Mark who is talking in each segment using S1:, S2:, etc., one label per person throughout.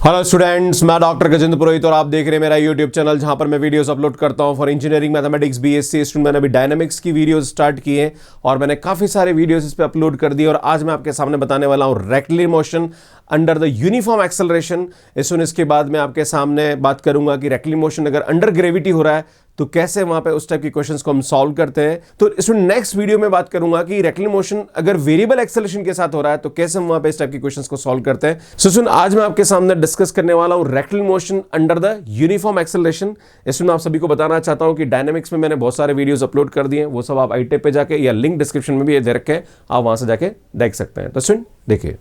S1: Hello students, मैं doctor Gajendra पुरोहित और आप देख रहे हैं मेरा यूट्यूब चैनल जहां पर मैं वीडियोस अपलोड करता हूं for engineering mathematics BSc student. मैंने अभी डायनामिक्स की वीडियोस स्टार्ट की हैं और मैंने काफ़ी सारे वीडियोस इस पे अपलोड कर दिए और आज मैं आपके सामने बताने वाला हूं rectilinear motion under the uniform acceleration. इसके बाद मैं आपके सामने बात करूंगा कि रेक्टिलिनियर मोशन अगर अंडर ग्रेविटी हो रहा है तो कैसे वहां पे उस टाइप की क्वेश्चंस को हम सॉल्व करते हैं। तो इसमें नेक्स्ट वीडियो में बात करूंगा कि रेक्टिलिनियर मोशन अगर वेरिएबल एक्सेलरेशन के साथ हो रहा है तो कैसे हम वहां पे इस टाइप की क्वेश्चंस को सॉल्व करते हैं। सुन, आज मैं आपके सामने डिस्कस करने वाला हूं rectilinear motion under the uniform acceleration. इसमें आप सभी को बताना चाहता हूं कि डायनामिक्स में मैंने बहुत सारे वीडियोस अपलोड कर दिए हैं, वो सब आप ITAP पे जाके या लिंक डिस्क्रिप्शन में भी दे रखे हैं, आप वहां से जाके देख सकते हैं। तो सुन देखिए,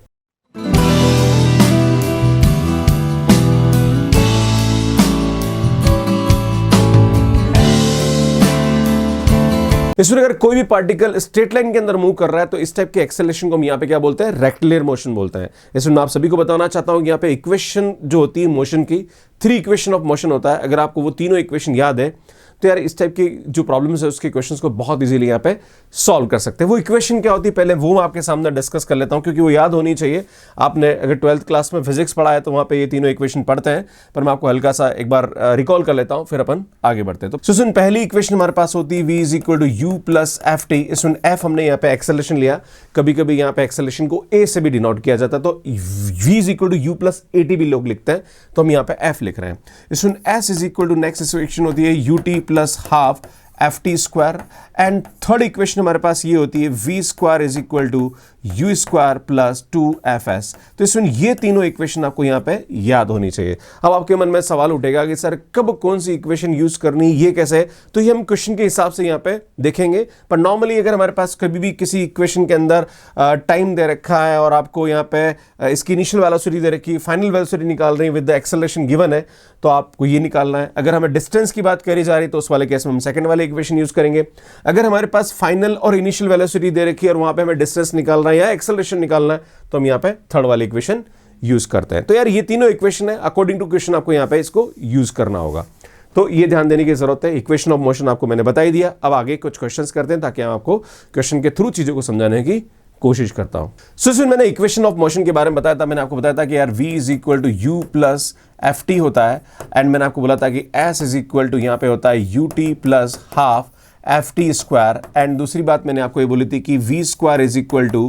S1: इसमें अगर कोई भी पार्टिकल स्ट्रेट लाइन के अंदर मूव कर रहा है तो इस टाइप के एक्सेलरेशन को हम यहाँ पे क्या बोलते हैं, रेक्टिलिनियर मोशन बोलते हैं। इसमें मैं आप सभी को बताना चाहता हूं कि यहाँ पे इक्वेशन जो होती है मोशन की, 3 इक्वेशन ऑफ मोशन होता है। अगर आपको वो तीनों इक्वेशन याद है तो यार इस टाइप की जो प्रॉब्लम्स है उसके क्वेश्चंस को बहुत इजीली यहाँ पे सॉल्व कर सकते हैं। वो इक्वेशन क्या होती है पहले वो मैं आपके सामने डिस्कस कर लेता हूं क्योंकि वो याद होनी चाहिए। आपने अगर 12th क्लास में फिजिक्स पढ़ा है तो वहां पे ये तीनों इक्वेशन पढ़ते हैं, पर मैं आपको हल्का सा एक बार रिकॉल कर लेता हूं, फिर अपन आगे बढ़ते हैं। तो सुन, पहली इक्वेशन हमारे पास होती है v = u + ft। इसमें f हमने यहाँ पे एक्सेलरेशन लिया, कभी कभी यहाँ पे एक्सेलरेशन को a से भी डिनोट किया जाता है, तो v = u + at भी लोग लिखते हैं, तो हम यहाँ पे f लिख रहे हैं। इसमें s = नेक्स्ट इक्वेशन होती है ut + ½ ft²। And third equation हमारे पास ये होती है v² = u² + 2fs। तो इसमें ये तीनों इक्वेशन आपको यहां पे याद होनी चाहिए। अब आपके मन में सवाल उठेगा कि सर कब कौन सी इक्वेशन यूज करनी, ये कैसे, तो ये हम क्वेश्चन के हिसाब से यहां पे देखेंगे। पर नॉर्मली अगर हमारे पास कभी भी किसी इक्वेशन के अंदर टाइम दे रखा है और आपको यहां पे इसकी इनिशियल वेलोसिटी दे रखी है, फाइनल वेलोसिटी निकाल रही है विद द एक्सेलरेशन गिवन है, तो आपको ये निकालना है। अगर हमें डिस्टेंस की बात करी जा रही तो उस वाले केस में हम सेकंड वाले इक्वेशन यूज करेंगे। अगर हमारे पास फाइनल और इनिशियल वेलोसिटी दे रखी है और वहां पे हमें डिस्टेंस निकालना है या एक्सेलरेशन निकालना है तो हम यहां पे थर्ड वाली इक्वेशन यूज करते हैं। तो यार ये तीनों इक्वेशन है, अकॉर्डिंग टू क्वेश्चन आपको यहां पे इसको यूज करना होगा, तो ये ध्यान देने की जरूरत है। इक्वेशन ऑफ मोशन आपको मैंने बता ही दिया। अब आगे कुछ क्वेश्चंस करते हैं ताकि हम आपको क्वेश्चन के थ्रू चीजों को समझाने की कोशिश करता हूं। सुन, मैंने इक्वेशन ऑफ मोशन के बारे में बताया था, मैंने आपको बताया था कि यार v = u + ft होता है, एंड मैंने आपको बोला था कि s = यहां पे होता है ut + ½ ft²। एंड दूसरी बात मैंने आपको ये बोली थी कि v² =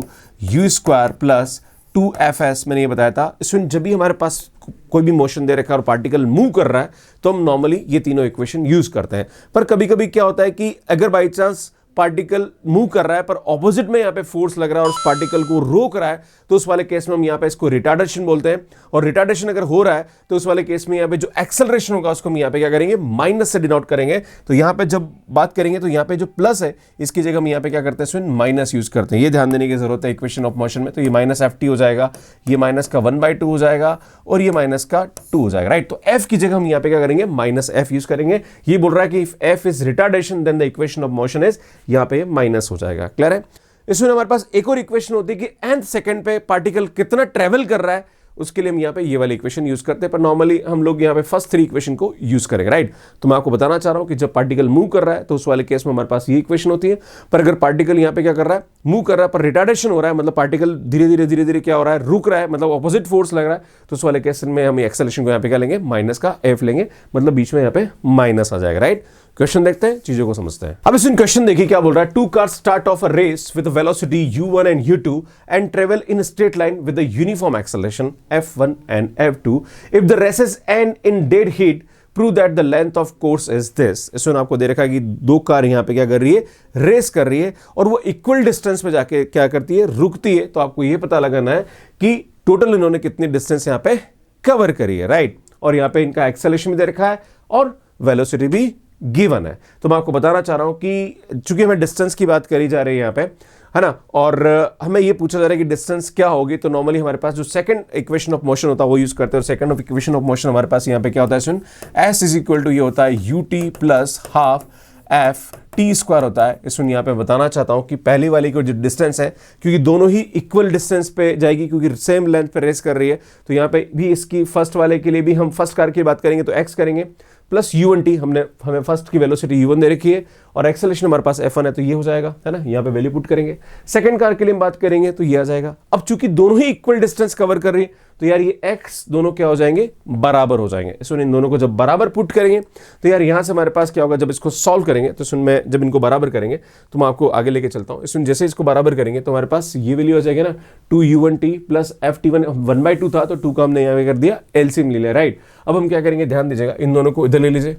S1: u² + 2fs, मैंने ये बताया था। इसमें जब भी हमारे पास कोई भी मोशन दे रखा है और पार्टिकल मूव कर रहा है तो हम नॉर्मली ये तीनों इक्वेशन यूज करते हैं। पर कभी कभी क्या होता है कि अगर बाई चांस पार्टिकल मूव कर रहा है पर ऑपोजिट में यहाँ पे फोर्स लग रहा है और उस पार्टिकल को रोक रहा है, तो उस वाले केस में हम यहाँ पे इसको रिटार्डेशन बोलते हैं। और रिटार्डेशन अगर हो रहा है तो उस वाले केस में यहाँ पे जो एक्सेलरेशन होगा उसको हम यहाँ पे क्या करेंगे, माइनस से डिनोट करेंगे। तो यहाँ पे जब बात करेंगे तो यहाँ पे जो प्लस है इसकी जगह हम यहाँ पे क्या करते हैं, इसमें माइनस यूज करते हैं। ये ध्यान देने की जरूरत है इक्वेशन ऑफ मोशन में। तो ये -ft हो जाएगा, ये माइनस का 1/2 हो जाएगा और ये माइनस का 2 हो जाएगा, राइट। तो f की जगह हम यहाँ पे क्या करेंगे, -f यूज करेंगे। ये बोल रहा है कि if f is retardation then the equation of motion is, यहाँ पे माइनस हो जाएगा। क्लियर है। इसमें हमारे पास एक और इक्वेशन होती है कि nth सेकंड पे पार्टिकल कितना ट्रेवल कर रहा है, उसके लिए हम यहाँ पे ये वाली इक्वेशन यूज करते हैं। पर नॉर्मली हम लोग यहाँ पे फर्स्ट 3 इक्वेशन को यूज करेंगे, राइट। तो मैं आपको बताना चाह रहा हूँ कि जब पार्टिकल मूव कर रहा है तो उस वाले केस में हमारे पास ये इक्वेशन होती है। पर अगर पार्टिकल यहाँ पे क्या कर रहा है, मूव कर रहा है पर रिटार्डेशन हो रहा है, मतलब पार्टिकल धीरे धीरे क्या हो रहा है, रुक रहा है, मतलब ऑपोजिट फोर्स लग रहा है, तो उस वाले केस में हम एक्सेलरेशन को यहाँ पे क्या लेंगे, माइनस का f लेंगे, मतलब बीच में यहाँ पे माइनस आ जाएगा, राइट। क्वेश्चन देखते हैं, चीजों को समझते हैं। अब इसमें क्वेश्चन देखिए क्या बोल रहा है। 2 cars start off a race with velocity u1 and u2 and travel in straight line with the uniform acceleration f1 and f2। If the races end in dead heat prove that the length of course is this. इसमें आपको दे रखा है कि 2 car यहाँ पे क्या कर रही है, रेस कर रही है और वो इक्वल डिस्टेंस पे जाके क्या करती है, रुकती है। तो आपको ये पता लगाना है कि टोटल इन्होंने कितनी डिस्टेंस यहाँ पे कवर करी है, राइट। और यहाँ पे इनका एक्सेलरेशन भी दे रखा है और वेलोसिटी भी गिवन है। तो मैं आपको बताना चाह रहा हूं कि चूंकि हमें डिस्टेंस की बात करी जा रही है यहाँ पे, है ना, और हमें ये पूछा जा रहा है कि डिस्टेंस क्या होगी, तो नॉर्मली हमारे पास जो सेकंड इक्वेशन ऑफ मोशन होता है वो यूज करते हैं। और second of equation of motion हमारे पास यहाँ पे क्या होता है, सुन, s = ये होता है ut + ½ ft² होता है। इसमें यहाँ पे बताना चाहता हूं कि पहली वाली को जो डिस्टेंस है, क्योंकि दोनों ही इक्वल डिस्टेंस पे जाएगी क्योंकि सेम लेंथ पे रेस कर रही है, तो यहाँ पे भी इसकी फर्स्ट वाले के लिए भी हम फर्स्ट कार की बात करेंगे तो x करेंगे प्लस u1t, हमें फर्स्ट की वेलोसिटी u1 दे रखी है और एक्सेलरेशन हमारे पास F1 है तो ये हो जाएगा, है ना, यहाँ पे वैल्यू पुट करेंगे। सेकंड कार के लिए हम बात करेंगे तो ये आ जाएगा। अब चूंकि दोनों ही इक्वल डिस्टेंस कवर कर रही है तो यार ये x दोनों क्या हो जाएंगे, बराबर हो जाएंगे। सुन, इन दोनों को जब बराबर पुट करेंगे तो यार यहां से हमारे पास क्या होगा, जब इसको सॉल्व करेंगे तो सुन, मैं जब इनको बराबर करेंगे तो मैं आपको आगे लेके चलता हूं। सुन, जैसे इसको बराबर करेंगे तो हमारे पास ये वैल्यू हो जाएगी ना 2u1t प्लस ft1, 1/2 था तो 2 का हमने यहाँ पे कर दिया एलसीएम ले लिया, राइट। अब हम क्या करेंगे, ध्यान दीजिएगा, इन दोनों को इधर ले लीजिए,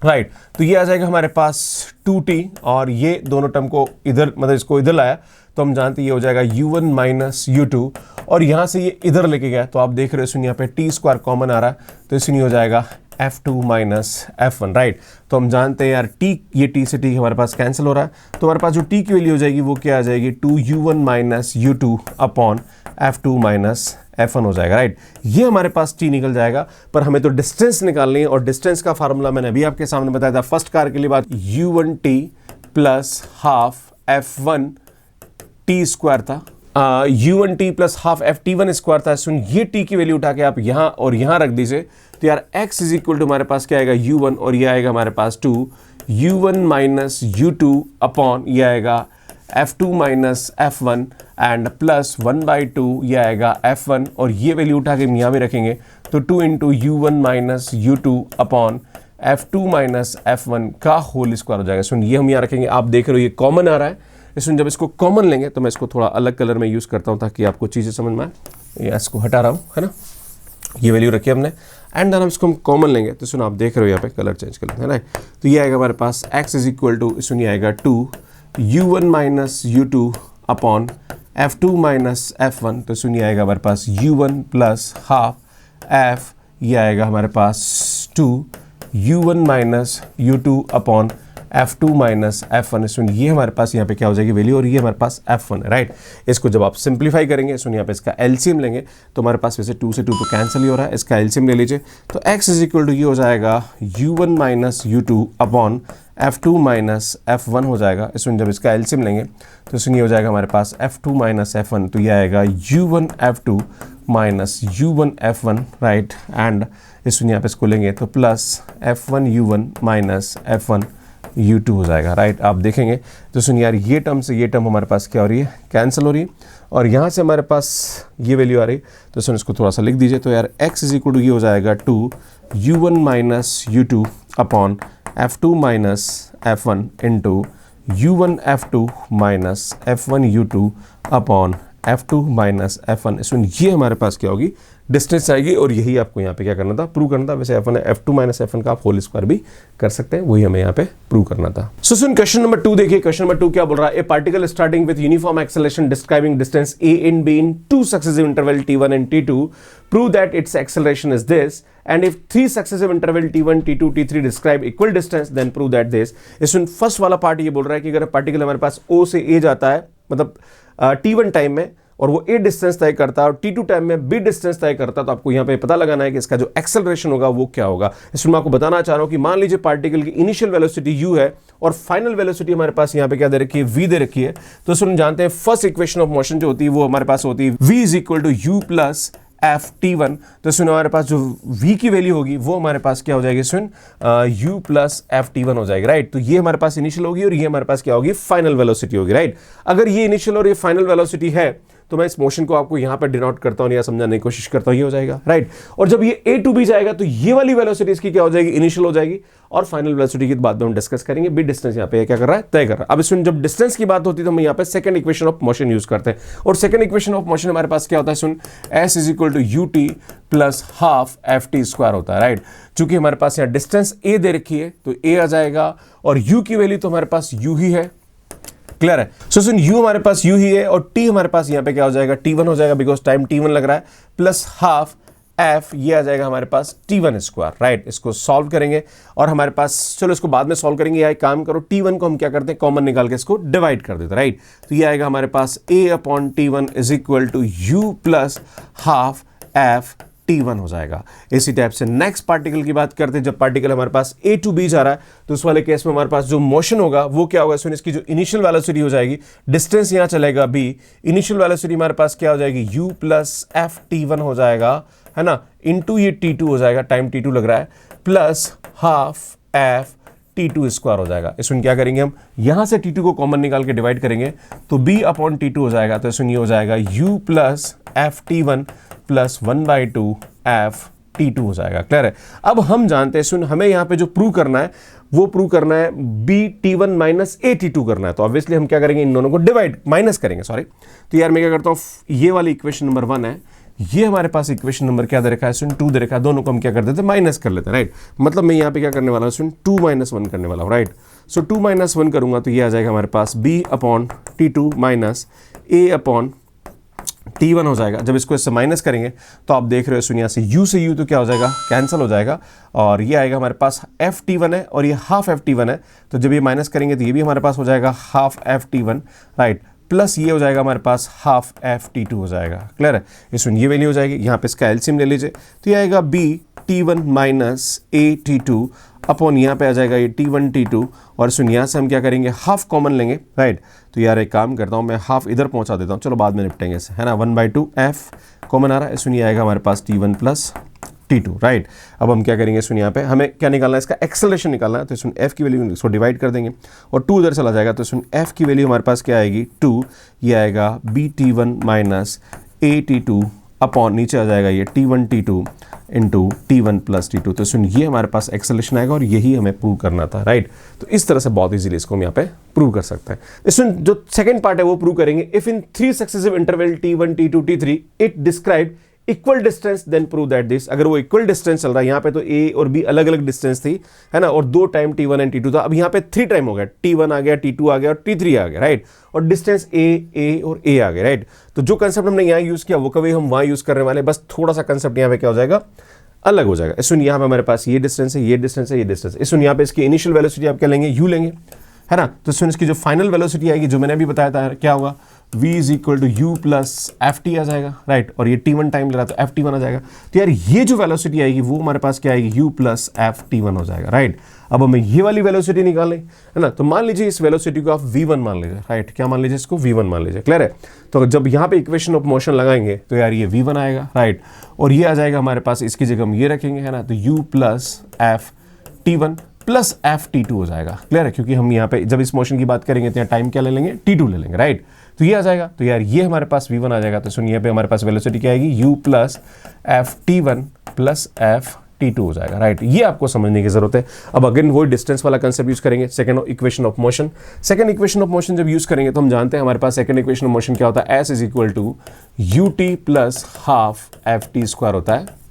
S1: राइट। तो ये आ जाएगा हमारे पास 2t और ये दोनों टर्म को इधर, मतलब इसको इधर लाया तो हम जानते हैं ये हो जाएगा u1 माइनस u2 और यहाँ से ये इधर लेके गया तो आप देख रहे हो सुन, यहाँ पे टी स्क्वायर कॉमन आ रहा है तो इसमें हो जाएगा f2 माइनस f1, राइट। तो हम जानते हैं यार t, ये t से t हमारे पास कैंसिल हो रहा है तो हमारे पास जो t की वैल्यू हो जाएगी वो क्या आ जाएगी, 2u1 minus u2 upon f2 minus f1 हो जाएगा, राइट। ये हमारे पास t निकल जाएगा, पर हमें तो डिस्टेंस निकालनी है और डिस्टेंस का फार्मूला मैंने अभी आपके सामने बताया था फर्स्ट कार के लिए बात, u1t plus half f1 t square था, u1t plus half ft1 square था। सुन, ये t की वैल्यू उठा के आप यहाँ और यहाँ रख दीजिए तो यार x इज इक्वल टू हमारे पास क्या आएगा u1 और ये आएगा हमारे पास 2 u1 माइनस u2 अपॉन ये आएगा f2 minus f1 and plus 1/2 ये आएगा f1 और ये वैल्यू उठा के हम यहाँ भी रखेंगे तो 2 into u1 minus u2 upon f2 minus f1 का होल स्क्वायर हो जाएगा। सुन, ये हम यहाँ रखेंगे, आप देख रहे हो ये कॉमन आ रहा है। इसमें जब इसको कॉमन लेंगे तो मैं इसको थोड़ा अलग कलर में यूज़ करता हूँ ताकि आपको चीज़ें समझ में आए। या इसको हटा रहा हूँ, है ना, ये वैल्यू रखी हमने एंड देन हम इसको हम कॉमन लेंगे तो सुन, आप देख रहे हो यहाँ पे कलर चेंज कर लेते हैं ना, तो ये आएगा हमारे पास x इज इक्वल टू, इसमें ये आएगा 2 u1 minus u2 upon f2 minus f1 तो सुनिए आएगा हमारे पास u1 प्लस हाफ f, ये आएगा हमारे पास 2 u1 minus u2 upon f2 minus f1। सुन, ये हमारे पास यहाँ पे क्या हो जाएगी वैल्यू और ये हमारे पास f1 है, राइट। इसको जब आप सिंप्लीफाई करेंगे, सुन, यहाँ पे इसका एलसीएम लेंगे तो हमारे पास वैसे 2 से 2 तो कैंसिल ही हो रहा है, इसका एलसीएम ले लीजिए तो x इज इक्वल टू ये हो जाएगा u1 minus u2 upon f2 minus f1 हो जाएगा। इसमें जब इसका एलसीएम लेंगे तो सुनिए हो जाएगा हमारे पास f2 माइनस f1 तो ये आएगा u1 f2 minus u1 f1, right. And इसमें यहाँ पे इसको लेंगे तो plus f1 u1 minus f1 u2 हो जाएगा, राइट। आप देखेंगे तो सुनिए यार ये टर्म से ये टर्म हमारे पास क्या हो रही है, कैंसिल हो रही है और यहाँ से हमारे पास ये वैल्यू आ रही तो सुन, इसको थोड़ा सा लिख दीजिए तो यार x इज इक्वल टू ये हो जाएगा 2 u1 minus u2 upon f2 minus f1 into u1 f2 minus f1 u2 upon f2 minus f1। इसमें ये हमारे पास क्या होगी, डिस्टेंस आएगी और यही आपको यहाँ पे क्या करना था, प्रूव करना था। वैसे f1 f2 माइनस f1 का आप होल स्क्वायर भी कर सकते हैं, वही हमें यहाँ पे प्रूव करना था। सो सुन, क्वेश्चन नंबर 2 देखिए। क्वेश्चन नंबर 2 क्या बोल रहा है, ए particle starting with uniform acceleration describing distance a and b in 2 successive interval t1 and t2 prove that its acceleration is this, and if 3 successive interval t1 t2 t3 describe equal distance then prove that this। इसमें first वाला part ये बोल रहा है कि अगर particle हमारे पास o से a जाता है, मतलब t1 टाइम में, और वो a डिस्टेंस तय करता है और t2 टाइम में b डिस्टेंस तय करता है, तो आपको यहाँ पे पता लगाना है कि इसका जो एक्सेलरेशन होगा वो क्या होगा। इसमें मैं आपको बताना चाह रहा हूँ कि मान लीजिए पार्टिकल की इनिशियल वेलोसिटी u है और फाइनल वेलोसिटी हमारे पास यहाँ पे क्या दे रखी है, v दे रखी है। तो सुन, जानते हैं फर्स्ट इक्वेशन ऑफ मोशन जो होती है वो हमारे पास होती है v is equal to u plus ft1। तो सुन, हमारे पास जो v की वैल्यू होगी वो हमारे पास क्या हो जाएगी, सुन, u प्लस ft1 हो जाएगी, राइट। तो ये हमारे पास इनिशियल होगी और ये हमारे पास क्या होगी, फाइनल वेलोसिटी होगी, राइट। अगर ये इनिशियल और ये फाइनल वेलोसिटी है तो मैं इस मोशन को आपको यहाँ पर डिनोट करता हूँ या समझाने की कोशिश करता हूँ, ये हो जाएगा, राइट। और जब ये a टू b जाएगा तो ये वाली वेलोसिटी इसकी क्या हो जाएगी, इनिशियल हो जाएगी और फाइनल वेलोसिटी की बात में हम डिस्कस करेंगे। b डिस्टेंस यहाँ पे क्या कर रहा है, तय कर रहा है। अब इसमें जब डिस्टेंस की बात होती है तो हम यहाँ पे second equation of motion use करते हैं और सेकंड इक्वेशन ऑफ मोशन हमारे पास क्या होता है, सुन, s is equal to ut plus half ft square होता है, राइट। चूंकि हमारे पास यहाँ डिस्टेंस a दे रखी है तो a आ जाएगा और u की वैल्यू तो हमारे पास u ही है, क्लियर है। सो सुन, u हमारे पास u ही है और t हमारे पास यहाँ पे क्या हो जाएगा, t1 हो जाएगा बिकॉज टाइम t1 लग रहा है, प्लस हाफ f ये आ जाएगा हमारे पास t1 स्क्वायर, राइट। इसको सॉल्व करेंगे और हमारे पास, चलो इसको बाद में सॉल्व करेंगे, या एक काम करो, t1 को हम क्या करते हैं, कॉमन निकाल के इसको डिवाइड कर देते हैं, राइट। तो ये आएगा हमारे पास a upon t1 is equal to u plus half f t1 हो जाएगा। इसी टाइप से नेक्स्ट पार्टिकल की बात करते हैं। जब पार्टिकल हमारे पास a टू b जा रहा है तो उस वाले केस में हमारे पास जो मोशन होगा वो क्या होगा, इसमें इसकी जो इनिशियल वेलोसिटी हो जाएगी, डिस्टेंस यहाँ चलेगा b, इनिशियल वेलोसिटी हमारे पास क्या हो जाएगी, u प्लस f t1 हो जाएगा, है ना, इंटू ये t2 हो जाएगा, टाइम t2 लग रहा है, plus half f T2 square हो जाएगा। इसमें क्या करेंगे हम, यहां से T2 को कॉमन निकाल के डिवाइड करेंगे तो B अपॉन T2 हो जाएगा। तो इसमें ये हो जाएगा U plus F T1 plus 1/2 F T2 हो जाएगा। क्लियर है। अब हम जानते हैं, सुन, हमें यहाँ पे जो प्रूव करना है वो प्रूव करना है B T1 minus A T2 करना है। तो ऑब्वियसली हम क्या करेंगे, इन दोनों को डिवाइड, माइनस करेंगे, सॉरी। तो यार मैं क्या करता हूँ, ये वाली इक्वेशन नंबर 1 है, ये हमारे पास इक्वेशन नंबर क्या दे रखा है, सुन 2 दे रखा है, दोनों को हम क्या कर देते हैं, माइनस कर लेते हैं, राइट। मतलब मैं यहाँ पे क्या करने वाला हूँ, सुन 2 - 1 करने वाला हूँ, राइट। सो 2 - 1 करूंगा तो ये आ जाएगा हमारे पास B upon T2 minus A upon T1 हो जाएगा। जब इसको इससे माइनस करेंगे तो आप देख रहे हो, सुनिए, से U से U तो क्या हो जाएगा, कैंसिल हो जाएगा, और ये आएगा हमारे पास एफ T1 है और ये हाफ एफ T1 है। तो जब ये माइनस करेंगे तो ये भी हमारे पास हो जाएगा half F T1, right, plus ये हो जाएगा हमारे पास हाफ एफ T2 हो जाएगा। क्लियर है। इसमें ये वैल्यू हो जाएगी, यहाँ पे इसका एलसीएम ले लीजिए तो ये आएगा B T1 minus A T2 upon यहाँ पे आ जाएगा ये T1 T2, और सुन यहाँ से हम क्या करेंगे, हाफ कॉमन लेंगे, राइट। तो यार एक काम करता हूँ, मैं हाफ इधर पहुँचा देता हूँ, चलो बाद में निपटेंगे इसे, है ना। 1/2 एफ कॉमन आ रहा है, सुनिए आएगा हमारे पास T1 प्लस T2, राइट। अब हम क्या करेंगे, सुन यहाँ पे हमें क्या निकालना है, इसका एक्सेलरेशन निकालना है। तो इसमें f की वैल्यू इसको डिवाइड कर देंगे और 2 उधर चला जाएगा, तो इसमें f की वैल्यू हमारे पास क्या आएगी, 2, ये आएगा B T1 minus A T2 upon नीचे आ जाएगा ये T1 T2 into T1 plus T2। तो सुन ये हमारे पास एक्सेलरेशन आएगा और यही हमें प्रूव करना था, राइट। तो इस तरह से बहुत इजीली इसको हम यहाँ पे प्रूव कर सकते हैं। इसमें जो सेकंड पार्ट है वो प्रूव करेंगे, if in 3 successive interval T1 T2 T3 it describe equal distance then prove that this. अगर वो इक्वल डिस्टेंस चल रहा है, यहाँ पे तो A और B अलग अलग डिस्टेंस थी, है ना, और 2 टाइम T1 एंड T2 था, अब यहाँ पे 3 टाइम हो गया, T1 आ गया, T2 आ गया और T3 आ गया, राइट, और डिस्टेंस A और A आ गया, राइट। तो जो कंसेप्ट हमने यहाँ यूज किया वो कभी हम वहाँ यूज करने वाले, बस थोड़ा सा कंसेप्ट यहाँ पे क्या हो जाएगा, अलग हो जाएगा। इसमें यहाँ पे हमारे पास ये डिस्टेंस है, ये डिस्टेंस है, ये डिस्टेंस है। इसमें यहाँ पे इसकी इनिशियल वेलोसिटी आप क्या लेंगे, U लेंगे, है ना। तो इसमें इसकी जो फाइनल वेलोसिटी आएगी, जो मैंने अभी बताया था, क्या होगा, v is equal to U plus F T आ जाएगा, राइट, और ये T1 टाइम ले रहा तो एफ T1 आ जाएगा। तो यार ये जो वेलोसिटी आएगी वो हमारे पास क्या आएगी, U प्लस एफ T1 हो जाएगा, राइट। अब हमें ये वाली वेलोसिटी निकालें, है ना। तो मान लीजिए इस वेलोसिटी को आप V1 मान लीजिए, राइट, क्या मान लीजिए, इसको V1 मान लीजिए। क्लियर है। तो जब यहाँ पे इक्वेशन ऑफ मोशन लगाएंगे तो यार ये V1 आएगा, राइट, और ये आ जाएगा हमारे पास, इसकी जगह हम ये रखेंगे, है ना, तो U plus F T1 plus F T2 हो जाएगा। क्लियर है, क्योंकि हम यहाँ पे जब इस मोशन की बात करेंगे तो यहाँ टाइम क्या ले लेंगे, T2 ले लेंगे, राइट। तो ये आ जाएगा, तो यार ये हमारे पास V1 आ जाएगा। तो सुनिए यहाँ पे हमारे पास वेलोसिटी क्या आएगी, U plus F T1 plus F T2 हो जाएगा, राइट। ये आपको समझने की जरूरत है। अब अगेन वही डिस्टेंस वाला कंसेप्ट यूज करेंगे, second equation of motion. Second equation of motion जब यूज करेंगे तो हम जानते हैं हमारे पास सेकंड इक्वेशन ऑफ मोशन क्या होता है, S is equal to UT plus half FT square होता है।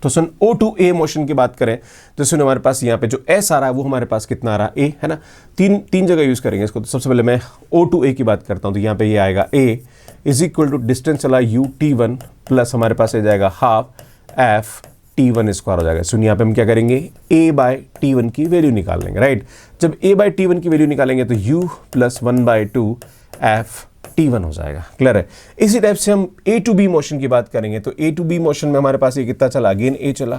S1: तो सुन O2A मोशन की बात करें तो सुन हमारे पास यहाँ पे जो S आ रहा है वो हमारे पास कितना आ रहा है, A, है ना। तीन जगह यूज करेंगे इसको। तो सबसे पहले मैं O2A की बात करता हूँ, तो यहाँ पे ये आएगा A is equal to distance चला UT1 प्लस हमारे पास आ जाएगा हाफ एफ T1 स्क्वायर हो जाएगा। सुन यहाँ पे हम क्या करेंगे, A बाय T1 की वैल्यू निकाल लेंगे, राइट। जब A बाय T1 की वैल्यू निकालेंगे तो U प्लस 1/2 एफ T1 हो जाएगा। क्लियर है। इसी टाइप से हम A टू B मोशन की बात करेंगे तो A टू B मोशन में हमारे पास ये कितना चला, अगेन A चला,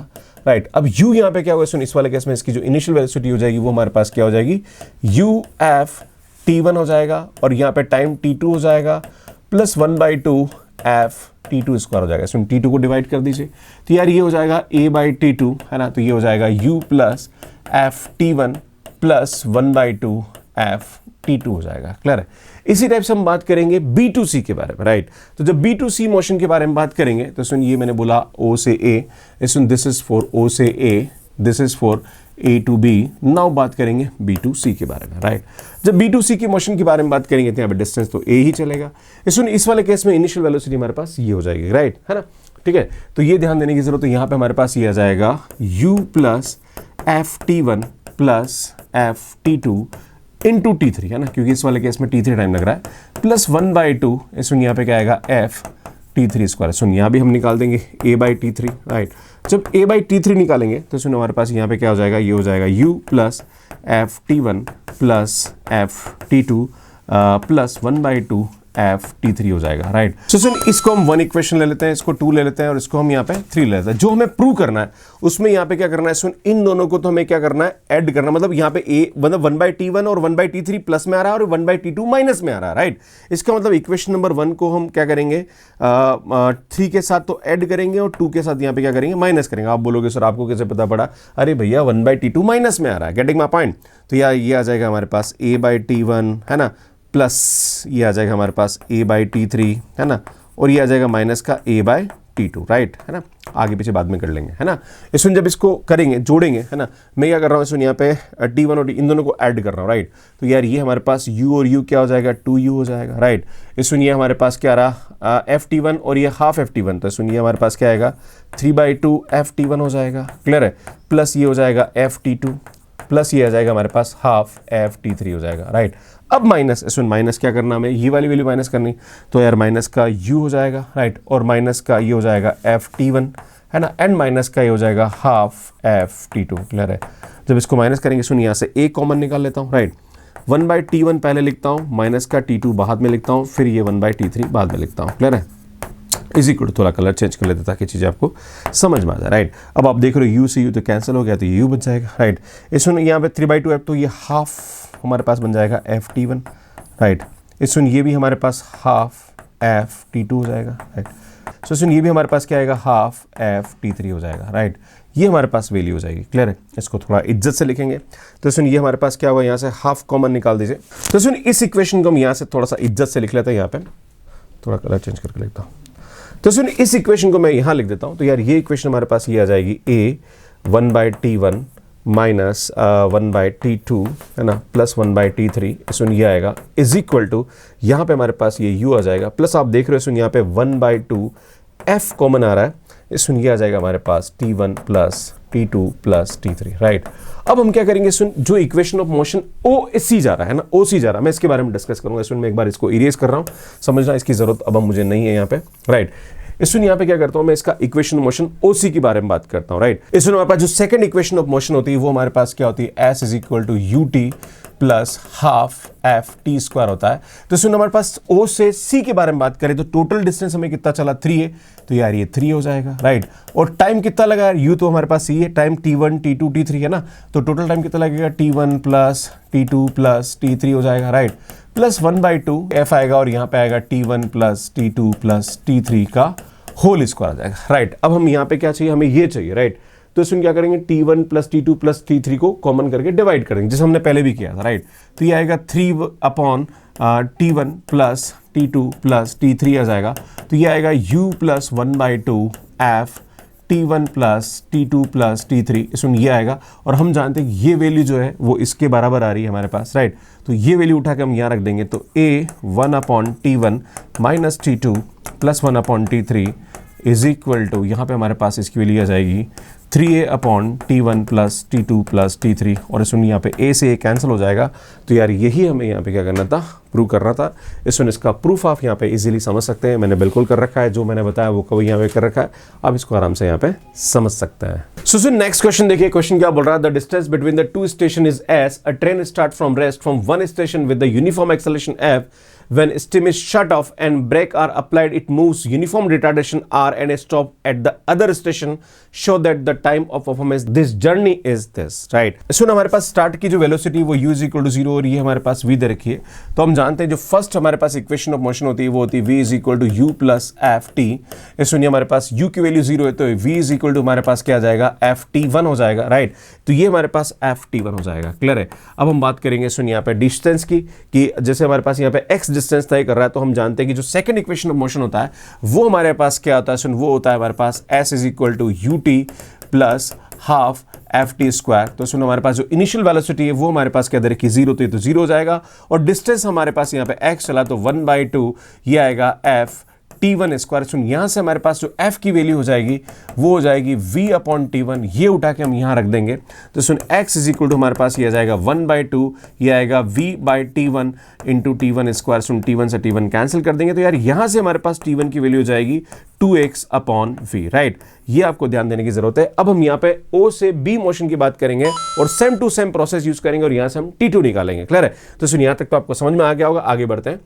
S1: राइट। अब U यहाँ पे क्या होगा, सुन इस वाले केस में इसकी जो इनिशियल वेलोसिटी हो जाएगी वो हमारे पास क्या हो जाएगी, U F T1 हो जाएगा, और यहाँ पे टाइम T2 हो जाएगा प्लस 1/2 F T2 स्क्वायर हो जाएगा। इसमें T2 को डिवाइड कर दीजिए तो यार ये हो जाएगा A बाई T2, है ना। तो ये हो जाएगा U plus F T1 plus 1/2 F T2 हो जाएगा। क्लियर है। इसी टाइप से हम बात करेंगे B2C के बारे में, राइट। तो जब B2C मोशन के बारे में बात करेंगे तो सुन ये मैंने बोला O से A, सुन दिस इज फॉर O से A, this is for A to B। Now बात करेंगे B2C के बारे में, राइट। जब B2C की मोशन के बारे में बात करेंगे तो यहाँ पे डिस्टेंस तो A ही चलेगा। सुन इस वाले केस में इनिशियल वेलोसिटी हमारे पास ये हो जाएगी, राइट, है ना। ठीक है, तो ये ध्यान देने की जरूरत है। यहाँ पे हमारे पास ये आ जाएगा U plus F T1 plus F T2 into T3, है ना, क्योंकि इस वाले केस में T3 टाइम लग रहा है, प्लस 1/2 इसमें यहाँ पे क्या आएगा एफ T3 स्क्वायर। सुन यहाँ भी हम निकाल देंगे A बाई T3, राइट। जब A बाई T3 निकालेंगे तो सुन हमारे पास यहाँ पे क्या हो जाएगा, ये हो जाएगा U plus F T1 plus F T2 plus 1/2 F T three हो जाएगा, राइट। सो सुन, इसको हम 1 इक्वेशन ले लेते हैं, इसको 2 ले लेते हैं और इसको हम यहाँ पे 3 ले लेते हैं। जो हमें प्रूव करना है उसमें यहाँ पे क्या करना है, सुन, इन दोनों को तो हमें क्या करना है, ऐड करना। मतलब यहाँ पे ए मतलब 1/T1 और 1/T3 प्लस में आ रहा है और 1/T2 माइनस में आ रहा है, राइट। इसका मतलब इक्वेशन नंबर 1 को हम क्या करेंगे, 3 के साथ तो ऐड करेंगे और 2 के साथ यहाँ पे क्या करेंगे, माइनस करेंगे। आप बोलोगे सर आपको कैसे पता पड़ा, अरे भैया 1/T2 माइनस में आ रहा है, गेटिंग माय पॉइंट। तो यार ये आ जाएगा हमारे पास a/T1, है ना, प्लस ये आ जाएगा हमारे पास a/T3, है ना, और ये आ जाएगा माइनस का a/T2, राइट, है ना। आगे पीछे बाद में कर लेंगे, है ना। इसमें जब इसको करेंगे, जोड़ेंगे, है ना, मैं क्या कर रहा हूँ, इसमें यहाँ पे T1 और इन दोनों को ऐड कर रहा हूँ, राइट। तो यार ये हमारे पास u और u क्या हो जाएगा, 2u हो जाएगा, राइट। इसमें ये हमारे पास क्या रहा, ft1 और ये हाफ ft1, तो इसमें ये हमारे पास क्या आएगा, 3/2 ft1 हो जाएगा, क्लियर है। प्लस ये हो जाएगा ft2, प्लस ये आ जाएगा हमारे पास हाफ ft3 हो जाएगा, राइट। अब माइनस, इसमें माइनस क्या करना, हमें ये वाली वैल्यू माइनस करनी, तो यार माइनस का u हो जाएगा, राइट, और माइनस का ये हो जाएगा ft1, है ना, एंड माइनस का ये हो जाएगा हाफ ft2, क्लियर है। जब इसको माइनस करेंगे, सुन यहाँ से a कॉमन निकाल लेता हूँ, राइट। 1/T1 पहले लिखता हूँ, माइनस का T2 बाद में लिखता हूँ, फिर ये 1/T3 बाद में लिखता हूँ, क्लियर है। इसी को थोड़ा कलर चेंज कर लेते ताकि चीज़ें आपको समझ में आ जाए, राइट। अब आप देख रहे हो u से u तो कैंसिल हो गया, तो ये u बच जाएगा, राइट। इसमें यहाँ पे 3/2 है तो ये हाफ हमारे पास बन जाएगा ft1, राइट। इसमें ये भी हमारे पास हाफ ft2 हो जाएगा, राइट। सो इसमें ये भी हमारे पास क्या आएगा, हाफ ft3 हो जाएगा, राइट। ये हमारे पास वैल्यू हो जाएगी, क्लियर है। इसको थोड़ा इज्जत से लिखेंगे, तो सुन ये हमारे पास क्या होगा, यहाँ से हाफ कॉमन निकाल दीजिए। तो सुन इस इक्वेशन को हम यहाँ से थोड़ा सा इज्जत से लिख लेते हैं, यहाँ पे थोड़ा कलर चेंज करके लिखता हूँ। तो सुन इस इक्वेशन को मैं यहाँ लिख देता हूँ, तो यार ये इक्वेशन हमारे पास ये आ जाएगी a 1/T1 माइनस 1/T2, है ना, प्लस 1/T3, सुन ये आएगा इज इक्वल टू, यहाँ पे हमारे पास ये u आ जाएगा, प्लस आप देख रहे हो सुन यहाँ पे 1/2 f कॉमन आ रहा है, सुन ये आ जाएगा हमारे पास T1 plus T2 plus T3, right. अब हम क्या करेंगे, सुन जो इक्वेशन ऑफ मोशन OC जा रहा है ना, OC जा रहा है, मैं इसके बारे में डिस्कस करूंगा। इसमें मैं एक बार इसको इरेज कर रहा हूँ, समझना इसकी जरूरत अब मुझे नहीं है यहाँ पे, राइट। इसमें यहाँ पे क्या करता हूँ मैं, इसका इक्वेशन मोशन OC के बारे में बात करता हूँ, राइट। इसमें हमारे पास जो सेकंड इक्वेशन ऑफ मोशन होती है वो हमारे पास क्या होती है, S is equal to ut plus half ft square होता है। तो इसमें हमारे पास O से C के बारे में बात करें तो टोटल डिस्टेंस हमें कितना चला, 3 है, तो यार ये 3 हो जाएगा, राइट। और टाइम कितना लगा यार, u तो हमारे पास ये टाइम T1 T2 T3 है ना, तो टोटल टाइम कितना लगेगा, T1 plus T2 plus T3 हो जाएगा, राइट। प्लस 1/2 f आएगा और यहाँ पे आएगा T1 plus T2 plus T3 का होल स्क्वायर आ जाएगा, राइट। अब हम यहाँ पे क्या चाहिए, हमें ये चाहिए, राइट। तो इसमें क्या करेंगे, T1 plus T2 plus T3 को कॉमन करके डिवाइड करेंगे, जैसे हमने पहले भी किया था, राइट। तो ये आएगा 3/T1 plus T2 plus T3 आ जाएगा, तो ये आएगा u plus 1/2 f T1 plus T2 plus T3, इसमें ये आएगा। और हम जानते हैं ये वैल्यू जो है वो इसके बराबर आ रही है हमारे पास, राइट। तो ये वैल्यू उठा के हम यहाँ रख देंगे, तो a 1/T1 minus T2 plus 1/T3 is equal to, यहाँ पे हमारे पास इसकी वैल्यू आ जाएगी 3a/T1 plus T2 plus T3, और इसमें यहाँ पे a से a कैंसिल हो जाएगा। तो यार यही हमें यहाँ पे क्या करना था, प्रूव करना था। इसमें इसका प्रूफ आप यहाँ पे इजीली समझ सकते हैं, मैंने बिल्कुल कर रखा है, जो मैंने बताया वो कभी यहाँ पे कर रखा है, आप इसको आराम से यहाँ पे समझ सकते हैं। सो नेक्स्ट क्वेश्चन देखिए, क्वेश्चन क्या बोल रहा है, the distance between the two station is s, a train start from rest from one station with the uniform acceleration f, when steam is shut off and brake are applied, it moves uniform retardation r and stop at the other station, show that the time of performance this journey is this, right। इसमें हमारे पास start की जो velocity वो u is equal to 0 और ये हमारे पास v दे रखी है। तो हम जानते हैं जो फर्स्ट हमारे पास इक्वेशन ऑफ मोशन होती है वो होती है v is equal to u plus F T. इसमें हमारे पास u की वैल्यू 0 है तो v इज इक्वल टू हमारे पास क्या आ जाएगा, ft1 हो जाएगा, राइट। तो ये हमारे पास ft1 हो जाएगा, क्लियर है। अब हम बात करेंगे सुन यहाँ पे डिस्टेंस की, कि जैसे हमारे पास यहाँ पे x डिस्टेंस तय कर रहा है, तो हम जानते हैं कि जो सेकंड इक्वेशन ऑफ मोशन होता है वो हमारे पास क्या होता है, सुन वो होता है हमारे पास s is equal to ut plus half ft square. तो सुन हमारे पास जो इनिशियल वेलोसिटी है वो हमारे पास क्या दे रखी, 0, तो ये तो 0 हो जाएगा। और डिस्टेंस हमारे पास यहाँ पे x चला तो 1/2 ये आएगा f T1 स्क्वायर। सुन यहाँ से हमारे पास जो f की वैल्यू हो जाएगी वो हो जाएगी v/T1, ये उठा के हम यहाँ रख देंगे। तो सुन x इज इक्वल टू हमारे पास ये आ जाएगा 1/2, ये आएगा v/T1 इंटू T1 स्क्वायर। सुन T1 से T1 कैंसिल कर देंगे, तो यार यहाँ से हमारे पास T1 की वैल्यू हो जाएगी 2x/v, राइट। ये आपको ध्यान देने की जरूरत है। अब हम यहाँ पे O से B मोशन की बात करेंगे और same to same process use करेंगे और यहाँ से हम T2 निकालेंगे। क्लियर है? तो सुन यहाँ तक तो आपको समझ में आ गया होगा, आगे बढ़ते हैं।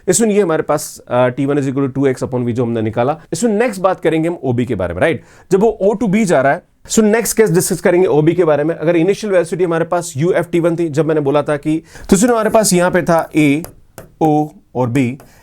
S1: सुन ये हमारे पास T1 = 2x/v जो हमने निकाला। सुन नेक्स्ट बात करेंगे हम OB के बारे में, राइट? जब वो O to B जा रहा है, सो नेक्स्ट केस डिस्कस करेंगे OB के बारे में। अगर इनिशियल वेलोसिटी हमारे पास UFT1 थी, जब मैंने बोला था कि तो सुनो हमारे पास यहाँ पे था A, O और B।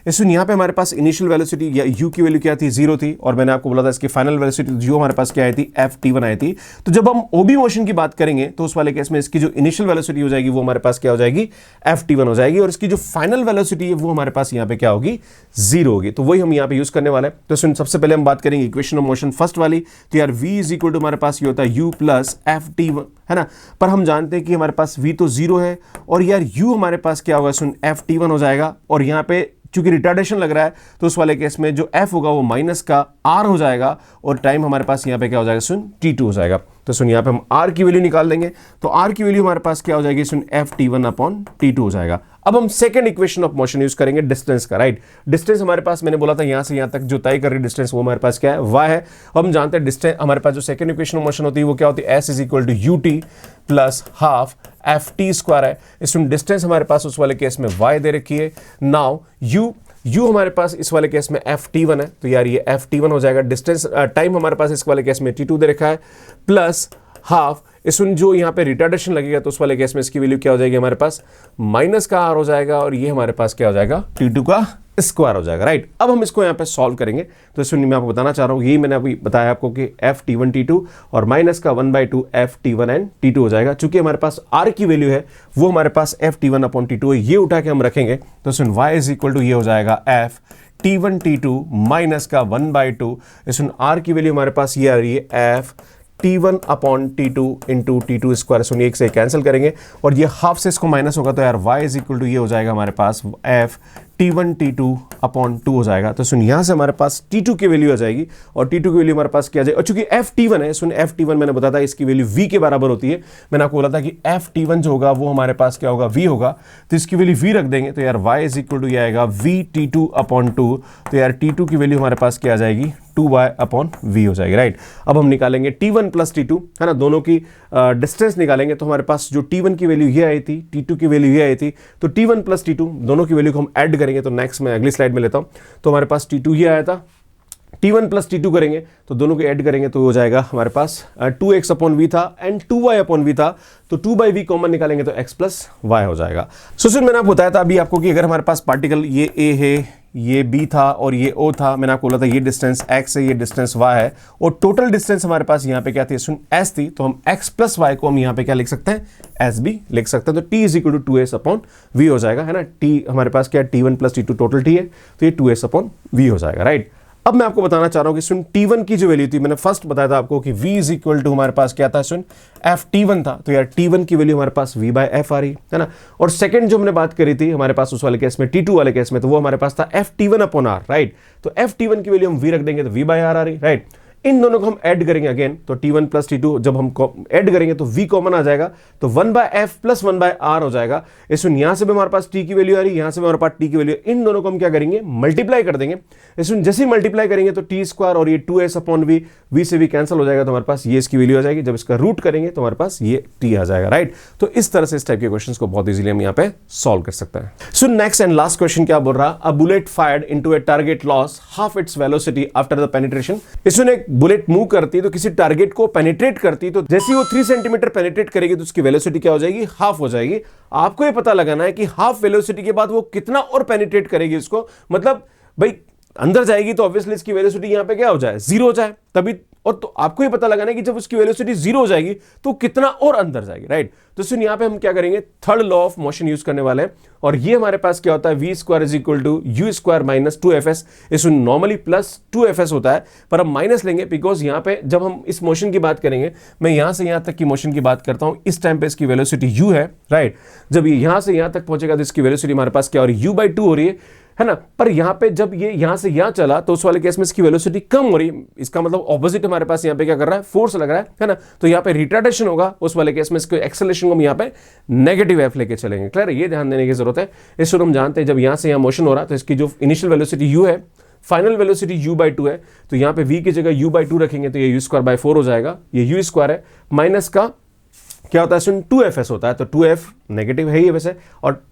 S1: इसमें यहाँ पे हमारे पास इनिशियल वेलोसिटी या U की वैल्यू क्या थी, 0 थी, और मैंने आपको बोला था इसकी फाइनल वेलोसिटी जो हमारे पास क्या आई थी, FT1 आई थी। तो जब हम OB मोशन की बात करेंगे तो उस वाले केस में इसकी जो इनिशियल वेलोसिटी हो जाएगी वो हमारे पास क्या हो जाएगी, FT1 हो जाएगी, और इसकी जो फाइनल वेलोसिटी है वो हमारे पास यहाँ पे क्या होगी, 0 होगी। तो वही हम यहाँ पे यूज करने वाले हैं। तो सुन सबसे पहले हम बात करेंगे इक्वेशन ऑफ मोशन फर्स्ट वाली। तो यार V = हमारे पास ये होता है U + FT1, है ना? पर हम जानते हैं कि हमारे पास V तो 0 है और यार U हमारे पास क्या होगा, सुन FT1 हो जाएगा, और यहाँ पे चूंकि रिटार्डेशन लग रहा है तो उस वाले केस में जो F होगा वो माइनस का R हो जाएगा, और टाइम हमारे पास यहाँ पे क्या हो जाएगा, सुन T2 हो जाएगा। तो सुन यहाँ पे हम R की वैल्यू निकाल देंगे, तो R की वैल्यू हमारे पास क्या हो जाएगी, सुन FT1/T2 हो जाएगा। अब हम second equation of motion use करेंगे डिस्टेंस का, राइट? डिस्टेंस हमारे पास मैंने बोला था यहाँ से यहाँ तक जो तय कर रही डिस्टेंस वो हमारे पास क्या है, y है। अब हम जानते हैं डिस्टेंस हमारे पास जो सेकंड इक्वेशन ऑफ मोशन होती है वो क्या होती है, S = ut + ½ ft² है। इसमें डिस्टेंस हमारे पास उस वाले केस में y दे रखी है। नाउ u हमारे पास इस वाले केस में FT1 है, तो यार ये FT1 हो जाएगा। डिस्टेंस टाइम हमारे पास इस वाले केस में T2 दे रखा है, प्लस हाफ इसमें जो यहाँ पे रिटार्डेशन लगेगा तो उस वाले केस में इसकी वैल्यू क्या हो जाएगी, हमारे पास माइनस का R हो जाएगा, और ये हमारे पास क्या हो जाएगा, T2 का स्क्वायर हो जाएगा, राइट? अब हम इसको यहाँ पे सॉल्व करेंगे। तो इसमें मैं आपको बताना चाह रहा हूँ, यही मैंने अभी बताया आपको कि FT1 T2 और माइनस का 1/2 FT1 एंड T2 हो जाएगा। चूंकि हमारे पास R की वैल्यू है वो हमारे पास FT1/T2 है, ये उठा के हम रखेंगे। तो सुन y = ये हो जाएगा FT1 T2 माइनस का 1/2, इसमें R की वैल्यू हमारे पास ये आ रही है FT1/T2 इंटू T2 स्क्वायर। सुनिए एक से कैंसिल करेंगे और ये हाफ से इसको माइनस होगा, तो यार y = ये हो जाएगा हमारे पास FT1 T2/2 हो जाएगा। तो सुन यहाँ से हमारे पास T2 की वैल्यू आ जाएगी और T2 की वैल्यू हमारे पास क्या आ जाएगी, और चूंकि FT1 है, सुन FT1 मैंने बताया था इसकी वैल्यू V के बराबर होती है। मैंने आपको बोला था कि FT1 जो होगा वो हमारे पास क्या होगा, V होगा, तो इसकी वैल्यू V रख देंगे। तो यार y = ये आएगा VT2/2, तो यार T2 की वैल्यू हमारे पास क्या आ जाएगी, 2y/v हो जाएगी, राइट? अब हम निकालेंगे T1 + T2, है ना? दोनों की डिस्टेंस निकालेंगे। तो हमारे पास जो T1 की वैल्यू ये आई थी, T2 की वैल्यू ये आई थी, तो T1 + T2 दोनों की वैल्यू को हम ऐड करेंगे। तो नेक्स्ट मैं अगली स्लाइड में लेता हूं। तो हमारे पास T2 ये आया था, T1 + T2 करेंगे तो दोनों को ऐड करेंगे तो हो जाएगा हमारे पास 2x/v था एंड 2y/v था, तो 2/v कॉमन निकालेंगे तो x + y हो जाएगा। सो सुन मैंने आपको बताया था अभी आपको कि अगर हमारे पास पार्टिकल ये A है, ये B था और ये O था, मैंने आपको बोला था ये डिस्टेंस x है, ये डिस्टेंस y है, और टोटल डिस्टेंस हमारे पास यहाँ पे क्या थी, सुन S थी, तो हम x + y को हम यहाँ पे क्या लिख सकते हैं, S भी लिख सकते हैं। तो T = 2s/v हो जाएगा, है ना? T हमारे पास क्या है, T1 + T2 टोटल T है, तो ये 2s/v हो जाएगा, राइट? अब मैं आपको बताना चाह रहा हूं कि सुन T1 की जो वैल्यू थी, मैंने फर्स्ट बताया था आपको कि V = हमारे पास क्या था, सुन FT1 था, तो यार T1 की वैल्यू हमारे पास V/F आ रही है ना? और सेकंड जो हमने बात करी थी हमारे पास उस वाले केस में, T2 वाले केस में, तो वो हमारे पास था FT1/R, राइट? तो FT1 की वैल्यू हम V रख देंगे तो V/R आ रही, राइट? इन दोनों को हम ऐड करेंगे अगेन, तो T1 + T2 जब हम ऐड करेंगे तो V कॉमन आ जाएगा, तो 1/F + 1/R हो जाएगा। इसमें यहां से भी हमारे पास T की वैल्यू आ रही है, यहां से भी हमारे पास T की वैल्यू, इन दोनों को हम क्या करेंगे, मल्टीप्लाई कर देंगे। इसमें जैसे ही मल्टीप्लाई करेंगे तो T² और ये 2s/v, V से V कैंसिल हो जाएगा, तो हमारे पास ये इसकी वैल्यू आ जाएगी। जब इसका रूट करेंगे तो हमारे पास ये T आ जाएगा, राइट? तो इस तरह से इस टाइप के क्वेश्चंस को बहुत इजीली हम यहाँ पे सॉल्व कर सकते हैं। So next and last question क्या बोल रहा, a bullet fired into a target loss half its velocity after the penetration. इसमें एक बुलेट मूव करती तो किसी टारगेट को पेनिट्रेट करती, तो जैसे वो 3 सेंटीमीटर पेनिट्रेट करेगी तो उसकी वेलोसिटी क्या हो जाएगी, हाफ हो जाएगी। आपको ये पता लगाना है कि हाफ वेलोसिटी के बाद वो कितना और पेनिट्रेट करेगी उसको, मतलब भाई अंदर जाएगी तो ऑब्वियसली इसकी वेलोसिटी यहां पे क्या हो जाए, 0 हो जाए तभी, और तो आपको ये पता लगाना है कि जब उसकी वेलोसिटी 0 हो जाएगी तो कितना और अंदर जाएगी, राइट? तो सुन यहां पे हम क्या करेंगे, third law of motion use करने वाले हैं, और ये हमारे पास क्या होता है, v² = u² - 2fs। इसमें नॉर्मली +2fs होता है, पर हम माइनस लेंगे बिकॉज यहां पे जब हम इस मोशन की बात करेंगे, मैं यहां से यहां तक की मोशन की बात करता हूं, इस टाइम पे इसकी वेलोसिटी u है, राइट? जब ये यहां से यहां तक पहुंचेगा तो इसकी वेलोसिटी हमारे पास क्या हो रही है, u/2 हो रही है ना? पर यहां पे जब ये यहां से यहां चला तो उस वाले केस में इसकी वेलोसिटी कम हो रही है, इसका मतलब ऑपोजिट हमारे पास यहां पे क्या कर रहा है, फोर्स लग रहा है ना? तो यहां पे रिटार्डेशन होगा, उस वाले केस में इसको एक्सेलरेशन को हम यहां पे नेगेटिव एफ लेके चलेंगे। क्लियर है? ये ध्यान देने की जरूरत है। इसको हम जानते हैं जब यहां से यहां मोशन हो रहा है तो इसकी जो इनिशियल वेलोसिटी u है, फाइनल वेलोसिटी u/2 है, तो यहाँ पे v की जगह u/2 रखेंगे तो ये u²/4 हो जाएगा, ये u² है, माइनस का क्या होता है 2fs होता है, तो 2f नेगेटिव है ही वैसे, और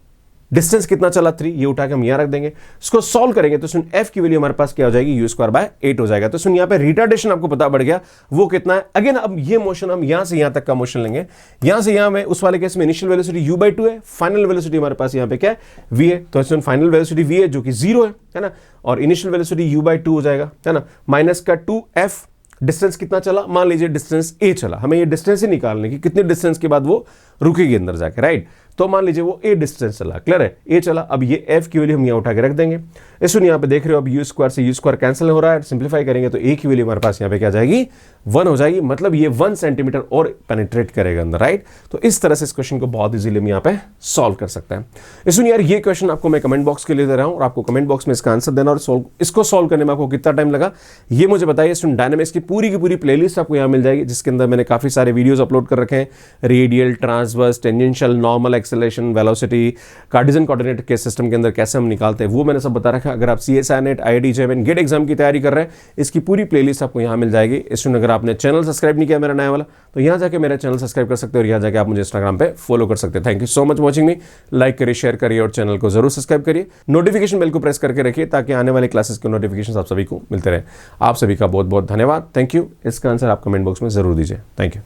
S1: डिस्टेंस कितना चला 3, ये उठा के हम यहां रख देंगे, इसको सॉल्व करेंगे तो सुन f की वैल्यू हमारे पास क्या हो जाएगी u²/8 हो जाएगा। तो सुन यहां पे रिटार्डेशन आपको पता पड़ गया वो कितना है। अगेन अब ये मोशन हम यहां से यहां तक का मोशन लेंगे, यहां से यहां में उस वाले केस में इनिशियल वेलोसिटी u/2 है, फाइनल वेलोसिटी हमारे पास यहां पे क्या है v है, तो सुन फाइनल वेलोसिटी v है जो कि 0 है ना, और इनिशियल वेलोसिटी u/2 हो जाएगा, है ना, माइनस का 2f, डिस्टेंस कितना चला, मान लीजिए डिस्टेंस a चला, हमें ये डिस्टेंस ही निकालने की कितने डिस्टेंस के बाद वो रुकेगी अंदर जाके, राइट, तो मान लीजिए वो a डिस्टेंस चला, क्लियर है, a चला, अब ये f की वैल्यू हम यहाँ उठा के रख देंगे। इस यहाँ पे देख रहे हो अब u² से u² कैंसिल हो रहा है, सिंप्लीफाई करेंगे तो a की वैल्यू हमारे पास यहाँ पे क्या जाएगी 1 हो जाएगी, मतलब ये 1 सेंटीमीटर और पेनिट्रेट करेगा अंदर, राइट। तो इस तरह से इस क्वेश्चन को बहुत इजीली हम यहाँ पे सॉल्व कर सकते हैं। इसमें यार ये क्वेश्चन आपको मैं कमेंट बॉक्स के लिए दे रहा हूँ और आपको कमेंट बॉक्स में इसका आंसर देना, और इसको सॉल्व करने में आपको कितना टाइम लगा ये मुझे बताइए। स्टूडेंट डायनामिक्स की पूरी प्लेलिस्ट आपको यहाँ मिल जाएगी, जिसके अंदर मैंने काफी सारे वीडियोस अपलोड कर रखे हैं, radial, transverse, tangential, normal, acceleration, velocity, Cartesian coordinate के सिस्टम के अंदर कैसे हम निकालते हैं वो मैंने सब बता रखा है। अगर आप CSIR NET, IIT JEE GATE exam की तैयारी कर रहे हैं, इसकी पूरी प्लेलिस्ट आपको यहाँ मिल जाएगी। इसमें अगर आपने चैनल सब्सक्राइब नहीं किया मेरा नया वाला, तो यहाँ जाके मेरा चैनल सब्सक्राइब कर सकते हो और यहाँ जाके आप मुझे इंस्टाग्राम पे फॉलो कर सकते हैं। Thank you so much watching me, like करिए, शेयर करिए और चैनल को जरूर सब्सक्राइब करिए, नोटिफिकेशन बेल को प्रेस करके रखिए ताकि आने वाले क्लासेस के नोटिफिकेशन आप सभी को मिलते रहे। आप सभी का बहुत बहुत धन्यवाद, थैंक यू। इसका आंसर आप कमेंट बॉक्स में जरूर दीजिए, थैंक यू।